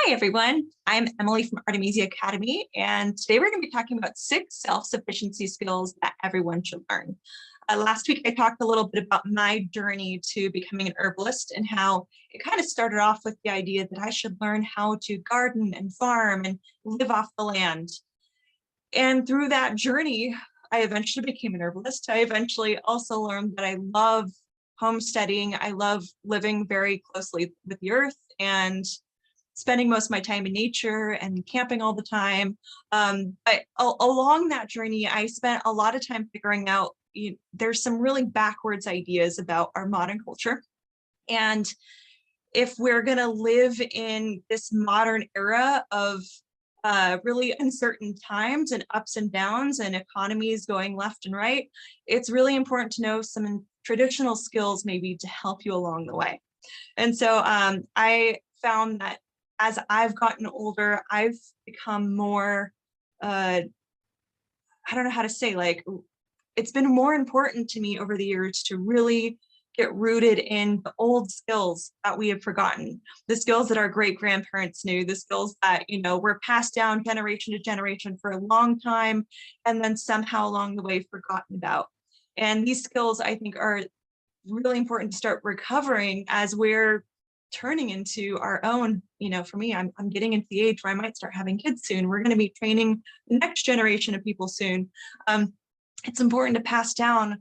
Hi, everyone. I'm Emily from Artemisia Academy, and today we're going to be talking about 6 self-sufficiency skills that everyone should learn. Last week, I talked a little bit about my journey to becoming an herbalist and how it kind of started off with the idea that I should learn how to garden and farm and live off the land. And through that journey, I eventually became an herbalist. I eventually also learned that I love homesteading. I love living very closely with the earth and spending most of my time in nature and camping all the time. But along that journey, I spent a lot of time figuring out there's some really backwards ideas about our modern culture. And if we're going to live in this modern era of really uncertain times and ups and downs and economies going left and right, it's really important to know some traditional skills maybe to help you along the way. And so I found that as I've gotten older, I've become more, I don't know how to say, like, it's been more important to me over the years to really get rooted in the old skills that we have forgotten, the skills that our great grandparents knew, the skills that, were passed down generation to generation for a long time, and then somehow along the way forgotten about. And these skills, I think, are really important to start recovering as we're turning into our own. For me, I'm getting into the age where I might start having kids soon. We're going to be training the next generation of people soon. It's important to pass down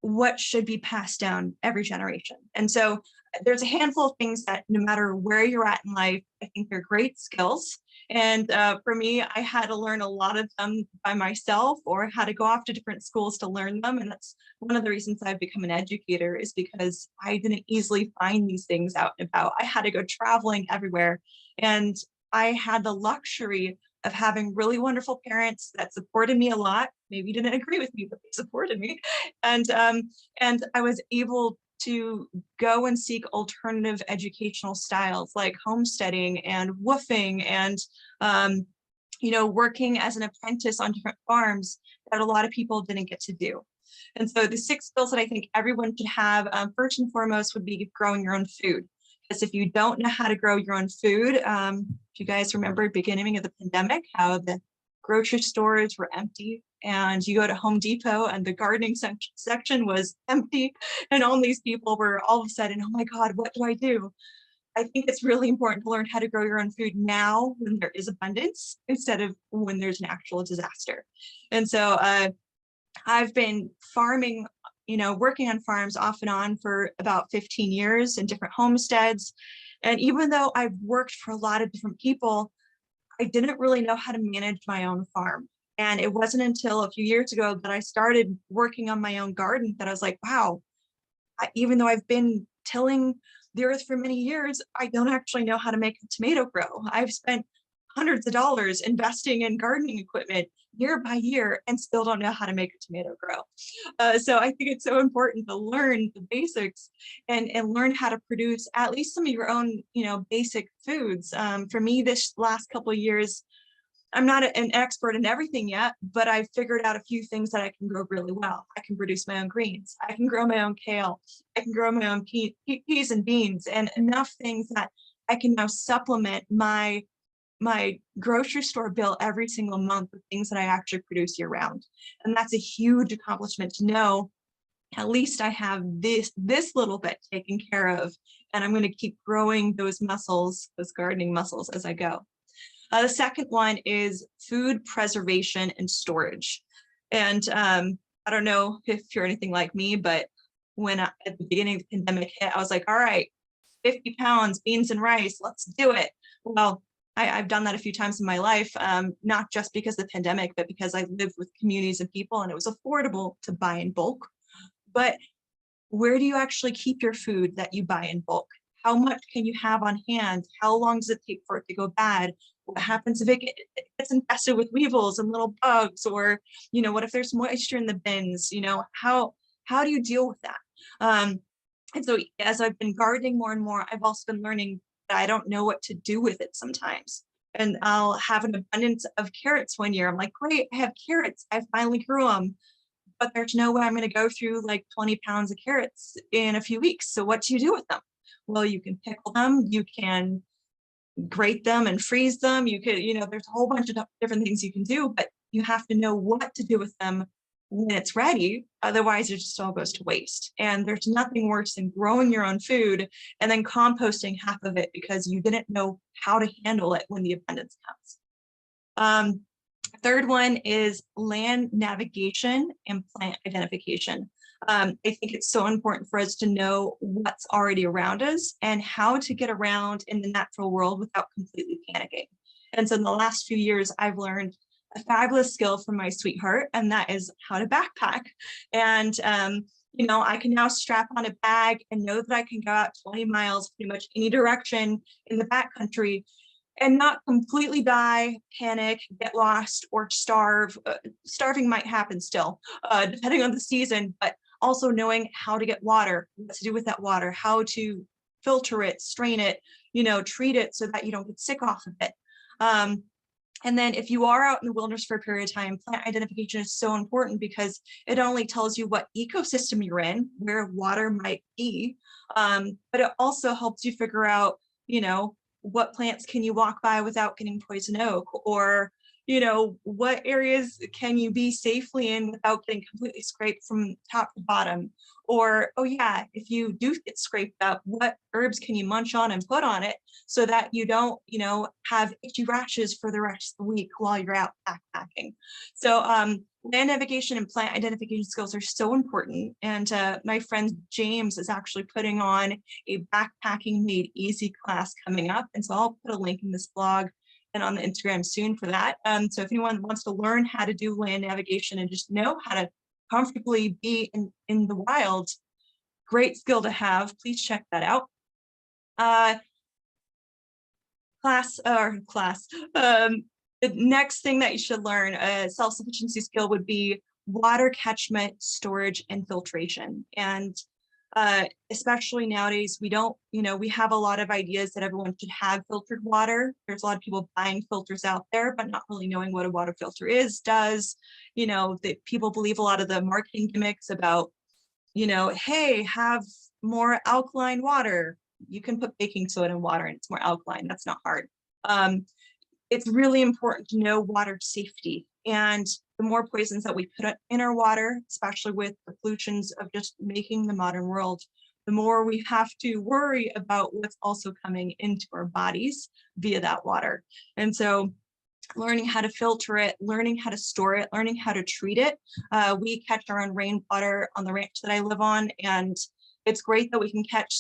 what should be passed down every generation. And so there's a handful of things that no matter where you're at in life, I think they're great skills. And for me, I had to learn a lot of them by myself or had to go off to different schools to learn them. And that's one of the reasons I've become an educator, is because I didn't easily find these things out and about. I had to go traveling everywhere. And I had the luxury of having really wonderful parents that supported me a lot. Maybe didn't agree with me, but they supported me. And I was able to go and seek alternative educational styles like homesteading and woofing and working as an apprentice on different farms that a lot of people didn't get to do. And so the 6 skills that I think everyone should have, first and foremost, would be growing your own food. Because if you don't know how to grow your own food, if you guys remember beginning of the pandemic, how the grocery stores were empty, and you go to Home Depot and the gardening section was empty, and all these people were all of a sudden, oh my God, what do I do? I think it's really important to learn how to grow your own food now when there is abundance instead of when there's an actual disaster. And so I've been farming, working on farms off and on for about 15 years in different homesteads. And even though I've worked for a lot of different people, I didn't really know how to manage my own farm. And it wasn't until a few years ago that I started working on my own garden that I was like, wow, even though I've been tilling the earth for many years, I don't actually know how to make a tomato grow. I've spent hundreds of dollars investing in gardening equipment year by year and still don't know how to make a tomato grow. So I think it's so important to learn the basics and learn how to produce at least some of your own, basic foods. For me, this last couple of years, I'm not an expert in everything yet, but I've figured out a few things that I can grow really well. I can produce my own greens. I can grow my own kale. I can grow my own peas and beans, and enough things that I can now supplement my grocery store bill every single month with things that I actually produce year round. And that's a huge accomplishment to know at least I have this little bit taken care of, and I'm going to keep growing those muscles, those gardening muscles, as I go. The second one is food preservation and storage. And I don't know if you're anything like me, but when at the beginning of the pandemic hit, I was like, all right, 50 pounds, beans and rice, let's do it. Well, I've done that a few times in my life, not just because of the pandemic, but because I lived with communities of people and it was affordable to buy in bulk. But where do you actually keep your food that you buy in bulk? How much can you have on hand? How long does it take for it to go bad? What happens if it gets infested with weevils and little bugs? Or, what if there's moisture in the bins? How do you deal with that? And so as I've been gardening more and more, I've also been learning that I don't know what to do with it sometimes. And I'll have an abundance of carrots one year. I'm like, great, I have carrots. I finally grew them. But there's no way I'm going to go through like 20 pounds of carrots in a few weeks. So what do you do with them? Well, you can pickle them. You can grate them and freeze them. You could, there's a whole bunch of different things you can do, but you have to know what to do with them when it's ready. Otherwise, it just all goes to waste. And there's nothing worse than growing your own food and then composting half of it because you didn't know how to handle it when the abundance comes. Third one is land navigation and plant identification. I think it's so important for us to know what's already around us and how to get around in the natural world without completely panicking. And so in the last few years, I've learned a fabulous skill from my sweetheart, and that is how to backpack. And, I can now strap on a bag and know that I can go out 20 miles, pretty much any direction in the backcountry and not completely die, panic, get lost, or starve. Starving might happen still, depending on the season, but also knowing how to get water, what to do with that water, how to filter it, strain it, treat it so that you don't get sick off of it. And then if you are out in the wilderness for a period of time, plant identification is so important because it only tells you what ecosystem you're in, where water might be, but it also helps you figure out, what plants can you walk by without getting poison oak, or what areas can you be safely in without getting completely scraped from top to bottom, or oh yeah, if you do get scraped up, what herbs can you munch on and put on it so that you don't have itchy rashes for the rest of the week while you're out backpacking. So land navigation and plant identification skills are so important. And my friend James is actually putting on a backpacking made easy class coming up. And so I'll put a link in this blog and on the Instagram soon for that. So if anyone wants to learn how to do land navigation and just know how to comfortably be in the wild, great skill to have. Please check that out. The next thing that you should learn, a self-sufficiency skill, would be water catchment, storage, and filtration. And especially nowadays, we have a lot of ideas that everyone should have filtered water. There's a lot of people buying filters out there, but not really knowing what a water filter does. That people believe a lot of the marketing gimmicks about, hey, have more alkaline water. You can put baking soda in water and it's more alkaline. That's not hard. It's really important to know water safety. And the more poisons that we put in our water, especially with the pollutions of just making the modern world, the more we have to worry about what's also coming into our bodies via that water. And so learning how to filter it, learning how to store it, learning how to treat it. We catch our own rainwater on the ranch that I live on, and it's great that we can catch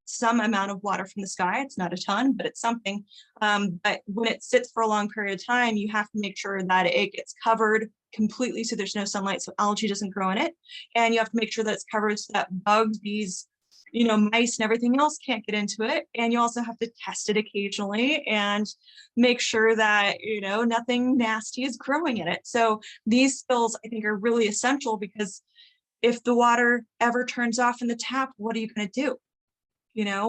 some amount of water from the sky. It's not a ton, but it's something. But when it sits for a long period of time, you have to make sure that it gets covered completely so there's no sunlight, so algae doesn't grow in it. And you have to make sure that it's covered so that bugs, bees, mice and everything else can't get into it. And you also have to test it occasionally and make sure that, nothing nasty is growing in it. So these skills, I think, are really essential because if the water ever turns off in the tap, what are you going to do?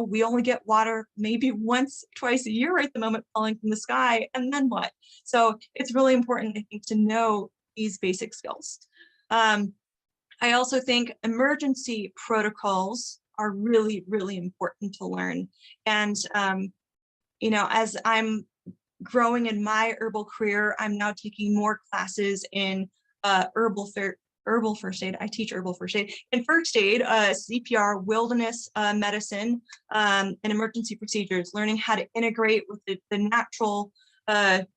We only get water maybe once, twice a year at the moment falling from the sky, and then what? So it's really important, I think, to know these basic skills. I also think emergency protocols are really, really important to learn. And, as I'm growing in my herbal career, I'm now taking more classes in herbal first aid. I teach herbal first aid and first aid, CPR, wilderness medicine, and emergency procedures, learning how to integrate with the natural, the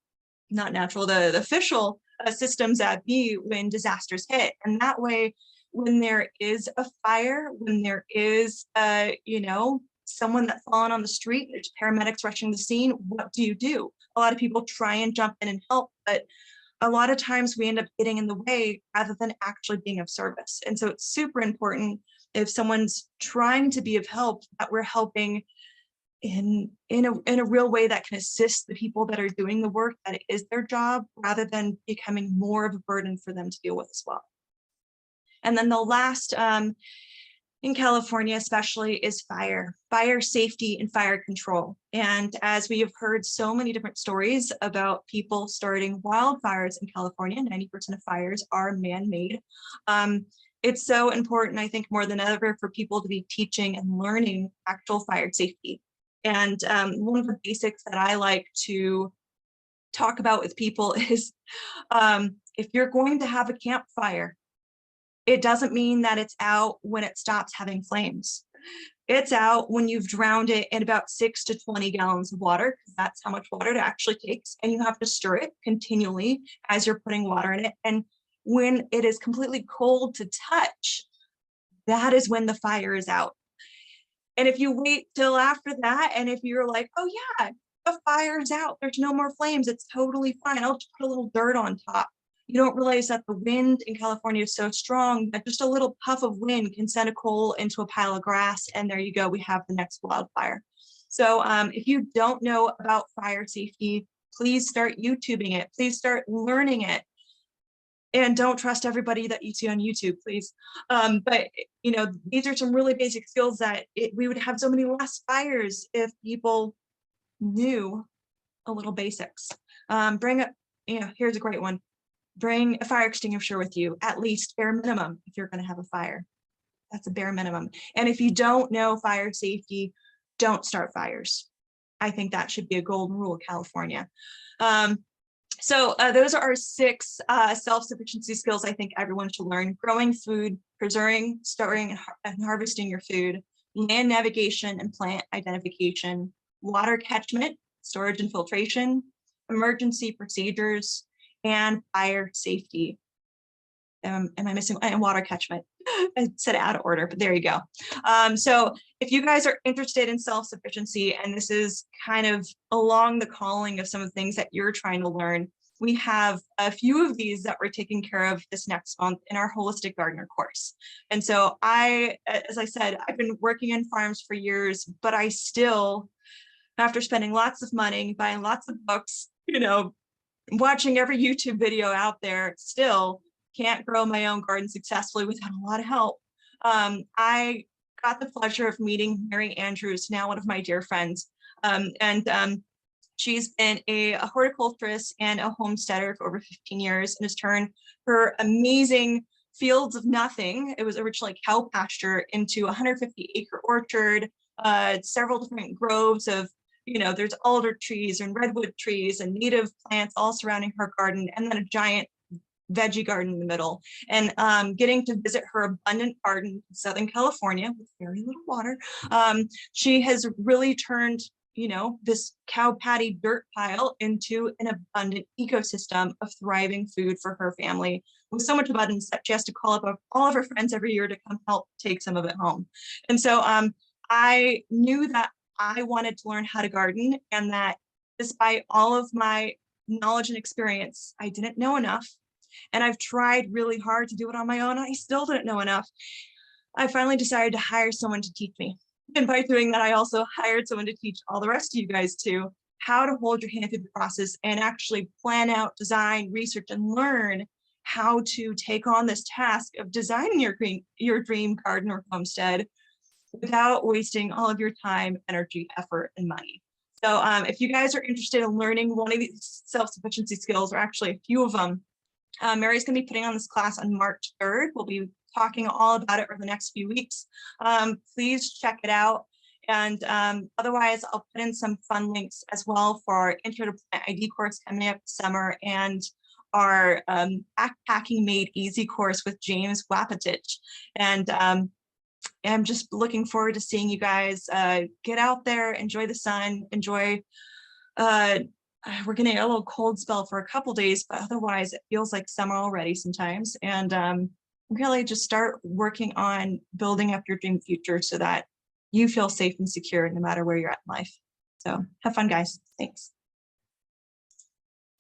official systems that be when disasters hit. And that way, when there is a fire, when there is, someone that's fallen on the street, there's paramedics rushing the scene, what do? A lot of people try and jump in and help, but a lot of times we end up getting in the way rather than actually being of service. And so it's super important if someone's trying to be of help that we're helping in a real way that can assist the people that are doing the work, that it is their job, rather than becoming more of a burden for them to deal with as well. And then the last, in California especially, is fire safety and fire control. And as we have heard so many different stories about people starting wildfires in California, 90% of fires are man-made. It's so important, I think, more than ever, for people to be teaching and learning actual fire safety. And one of the basics that I like to talk about with people is if you're going to have a campfire, it doesn't mean that it's out when it stops having flames. It's out when you've drowned it in about 6 to 20 gallons of water, because that's how much water it actually takes. And you have to stir it continually as you're putting water in it. And when it is completely cold to touch, that is when the fire is out. And if you wait till after that, and if you're like, oh yeah, the fire's out, there's no more flames, it's totally fine, I'll just put a little dirt on top. You don't realize that the wind in California is so strong that just a little puff of wind can send a coal into a pile of grass, and there you go, we have the next wildfire. So if you don't know about fire safety, please start YouTubing it, please start learning it. And don't trust everybody that you see on YouTube, please. But you know, these are some really basic skills that we would have so many less fires if people knew a little basics. Bring up, you know, here's a great one. Bring a fire extinguisher with you, at least bare minimum, if you're going to have a fire. That's a bare minimum. And if you don't know fire safety, don't start fires. I think that should be a golden rule of California. So those are our 6 self-sufficiency skills I think everyone should learn: growing food, preserving, storing, and harvesting your food, land navigation and plant identification, water catchment, storage and filtration, emergency procedures, and fire safety. Am I missing? And water catchment. I said out of order, but there you go. So if you guys are interested in self-sufficiency, and this is kind of along the calling of some of the things that you're trying to learn, we have a few of these that we're taking care of this next month in our Holistic Gardener course. And so as I said, I've been working in farms for years, but I still, after spending lots of money, buying lots of books, you know, watching every YouTube video out there, still can't grow my own garden successfully without a lot of help. I got the pleasure of meeting Mary Andrews, now one of my dear friends. She's been a horticulturist and a homesteader for over 15 years and has turned her amazing fields of nothing, it was originally cow pasture, into a 150-acre orchard, several different groves of, you know, there's alder trees and redwood trees and native plants all surrounding her garden, and then a giant veggie garden in the middle. And getting to visit her abundant garden in Southern California with very little water, she has really turned, you know, this cow patty dirt pile into an abundant ecosystem of thriving food for her family, with so much abundance that she has to call up all of her friends every year to come help take some of it home. And so I knew that I wanted to learn how to garden, and that despite all of my knowledge and experience, I didn't know enough. And I've tried really hard to do it on my own. I still didn't know enough. I finally decided to hire someone to teach me. And by doing that, I also hired someone to teach all the rest of you guys too, how to hold your hand through the process and actually plan out, design, research, and learn how to take on this task of designing your dream garden or homestead without wasting all of your time, energy, effort, and money. So if you guys are interested in learning one of these self-sufficiency skills, or actually a few of them, Mary's going to be putting on this class on March 3rd. We'll be talking all about it over the next few weeks. Please check it out. And otherwise, I'll put in some fun links as well for our Intro to Plant ID course coming up this summer, and our Backpacking Made Easy course with James Wapatich. And I'm just looking forward to seeing you guys get out there, enjoy the sun, enjoy, we're getting a little cold spell for a couple days, but otherwise it feels like summer already sometimes. And really just start working on building up your dream future so that you feel safe and secure no matter where you're at in life. So have fun, guys. Thanks.